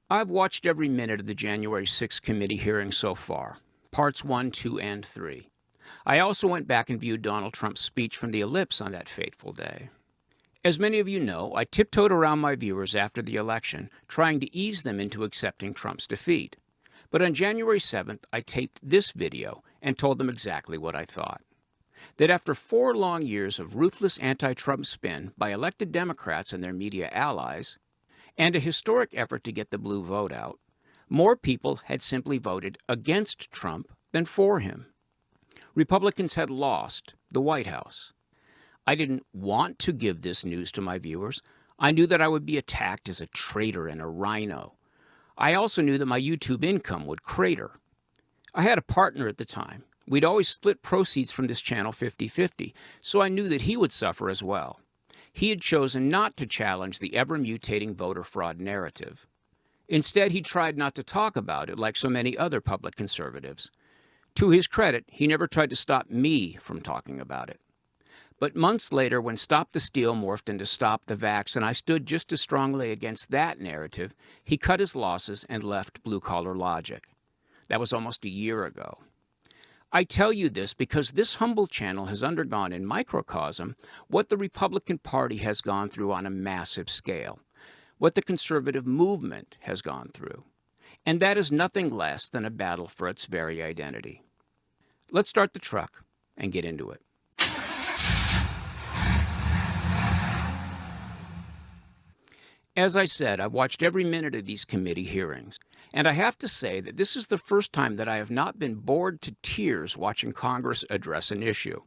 I've watched every minute of the January 6th committee hearing so far, parts 1, 2, and 3. I also went back and viewed Donald Trump's speech from the ellipse on that fateful day. As many of you know, I tiptoed around my viewers after the election, trying to ease them into accepting Trump's defeat. But on January 7th, I taped this video and told them exactly what I thought. That after 4 long years of ruthless anti-Trump spin by elected Democrats and their media allies, and a historic effort to get the blue vote out, more people had simply voted against Trump than for him. Republicans had lost the White House. I didn't want to give this news to my viewers. I knew that I would be attacked as a traitor and a rhino. I also knew that my YouTube income would crater. I had a partner at the time. We'd always split proceeds from this channel 50-50, so I knew that he would suffer as well. He had chosen not to challenge the ever-mutating voter fraud narrative. Instead, he tried not to talk about it like so many other public conservatives. To his credit, he never tried to stop me from talking about it. But months later, when Stop the Steal morphed into Stop the Vax, and I stood just as strongly against that narrative, he cut his losses and left blue-collar logic. That was almost a year ago. I tell you this because this humble channel has undergone in microcosm what the Republican Party has gone through on a massive scale, what the conservative movement has gone through. And that is nothing less than a battle for its very identity. Let's start the truck and get into it. As I said, I've watched every minute of these committee hearings, and I have to say that this is the first time that I have not been bored to tears watching Congress address an issue.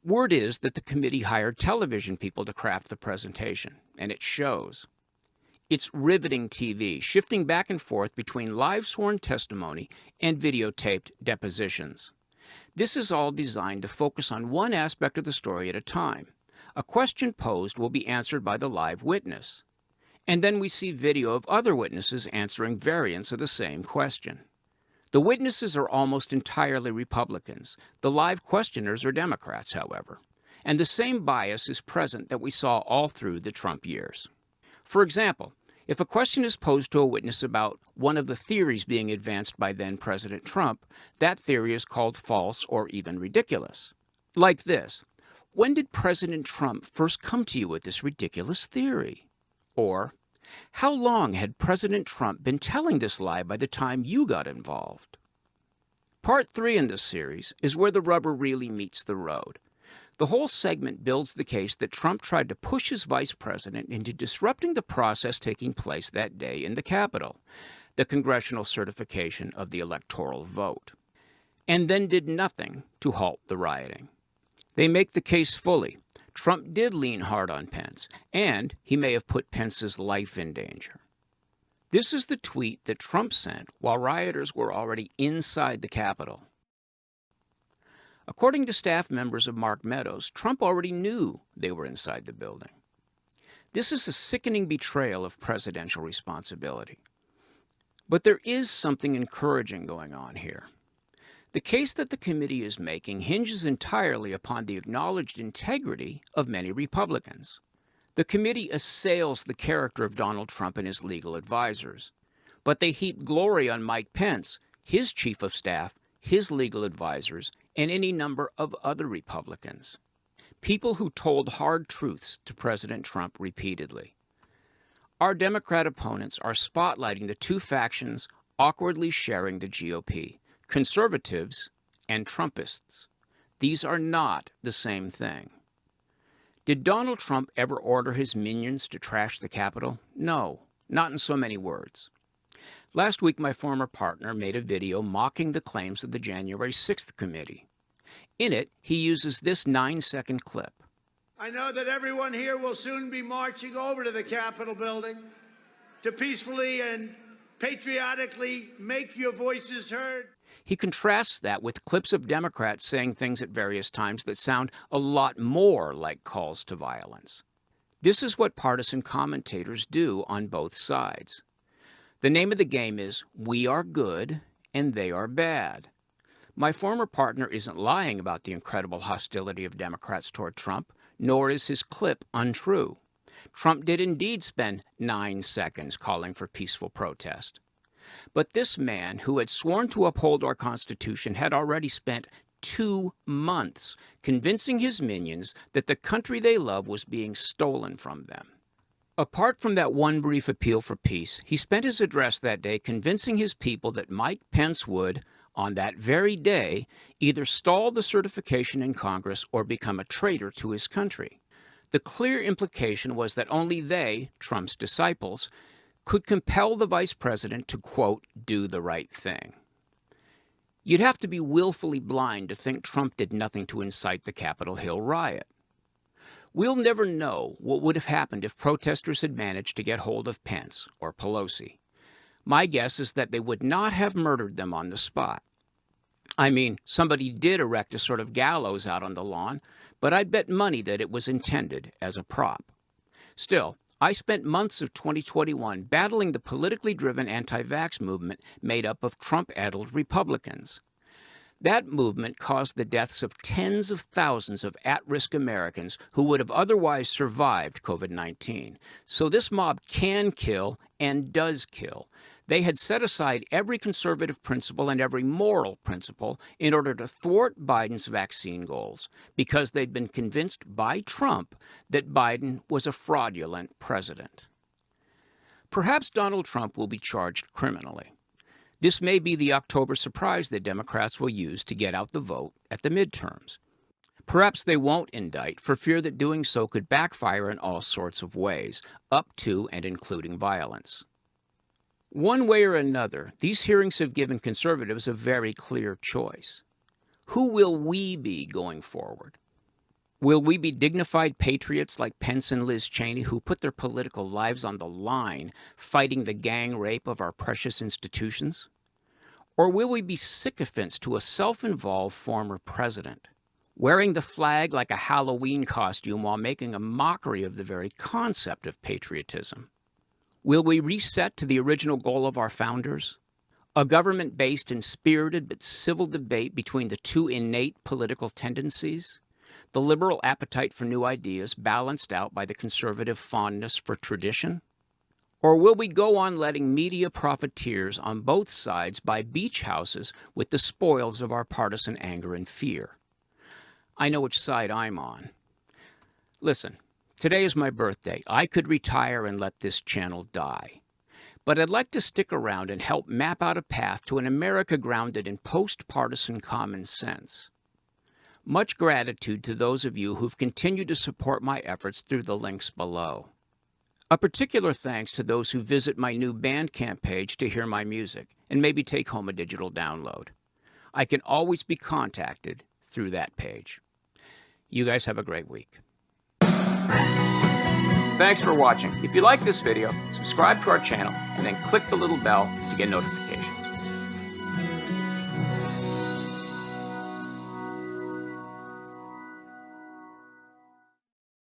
Word is that the committee hired television people to craft the presentation, and it shows. It's riveting TV, shifting back and forth between live sworn testimony and videotaped depositions. This is all designed to focus on one aspect of the story at a time. A question posed will be answered by the live witness. And then we see video of other witnesses answering variants of the same question. The witnesses are almost entirely Republicans. The live questioners are Democrats, however. And the same bias is present that we saw all through the Trump years. For example, if a question is posed to a witness about one of the theories being advanced by then-President Trump, that theory is called false or even ridiculous. Like this: when did President Trump first come to you with this ridiculous theory? Or, how long had President Trump been telling this lie by the time you got involved? Part 3 in this series is where the rubber really meets the road. The whole segment builds the case that Trump tried to push his vice president into disrupting the process taking place that day in the Capitol, the congressional certification of the electoral vote, and then did nothing to halt the rioting. They make the case fully. Trump did lean hard on Pence, and he may have put Pence's life in danger. This is the tweet that Trump sent while rioters were already inside the Capitol. According to staff members of Mark Meadows, Trump already knew they were inside the building. This is a sickening betrayal of presidential responsibility. But there is something encouraging going on here. The case that the committee is making hinges entirely upon the acknowledged integrity of many Republicans. The committee assails the character of Donald Trump and his legal advisors, but they heap glory on Mike Pence, his chief of staff, his legal advisors, and any number of other Republicans. People who told hard truths to President Trump repeatedly. Our Democrat opponents are spotlighting the two factions awkwardly sharing the GOP. Conservatives and Trumpists. These are not the same thing. Did Donald Trump ever order his minions to trash the Capitol? No, not in so many words. Last week, my former partner made a video mocking the claims of the January 6th committee. In it, he uses this 9-second clip. I know that everyone here will soon be marching over to the Capitol building to peacefully and patriotically make your voices heard. He contrasts that with clips of Democrats saying things at various times that sound a lot more like calls to violence. This is what partisan commentators do on both sides. The name of the game is "We are good and they are bad." My former partner isn't lying about the incredible hostility of Democrats toward Trump, nor is his clip untrue. Trump did indeed spend 9 seconds calling for peaceful protest. But this man, who had sworn to uphold our Constitution, had already spent 2 months convincing his minions that the country they love was being stolen from them. Apart from that one brief appeal for peace, he spent his address that day convincing his people that Mike Pence would, on that very day, either stall the certification in Congress or become a traitor to his country. The clear implication was that only they, Trump's disciples, could compel the vice president to, quote, do the right thing. You'd have to be willfully blind to think Trump did nothing to incite the Capitol Hill riot. We'll never know what would have happened if protesters had managed to get hold of Pence or Pelosi. My guess is that they would not have murdered them on the spot. I mean, somebody did erect a sort of gallows out on the lawn, but I'd bet money that it was intended as a prop. Still, I spent months of 2021 battling the politically driven anti-vax movement made up of Trump-addled Republicans. That movement caused the deaths of tens of thousands of at-risk Americans who would have otherwise survived COVID-19. So this mob can kill and does kill. They had set aside every conservative principle and every moral principle in order to thwart Biden's vaccine goals because they'd been convinced by Trump that Biden was a fraudulent president. Perhaps Donald Trump will be charged criminally. This may be the October surprise that Democrats will use to get out the vote at the midterms. Perhaps they won't indict for fear that doing so could backfire in all sorts of ways, up to and including violence. One way or another, these hearings have given conservatives a very clear choice. Who will we be going forward? Will we be dignified patriots like Pence and Liz Cheney who put their political lives on the line fighting the gang rape of our precious institutions? Or will we be sycophants to a self-involved former president, wearing the flag like a Halloween costume while making a mockery of the very concept of patriotism? Will we reset to the original goal of our founders? A government based in spirited but civil debate between the two innate political tendencies? The liberal appetite for new ideas balanced out by the conservative fondness for tradition? Or will we go on letting media profiteers on both sides buy beach houses with the spoils of our partisan anger and fear? I know which side I'm on. Listen, today is my birthday. I could retire and let this channel die. But I'd like to stick around and help map out a path to an America grounded in post-partisan common sense. Much gratitude to those of you who've continued to support my efforts through the links below. A particular thanks to those who visit my new Bandcamp page to hear my music and maybe take home a digital download. I can always be contacted through that page. You guys have a great week. Thanks for watching. If you like this video, subscribe to our channel and then click the little bell to get notifications.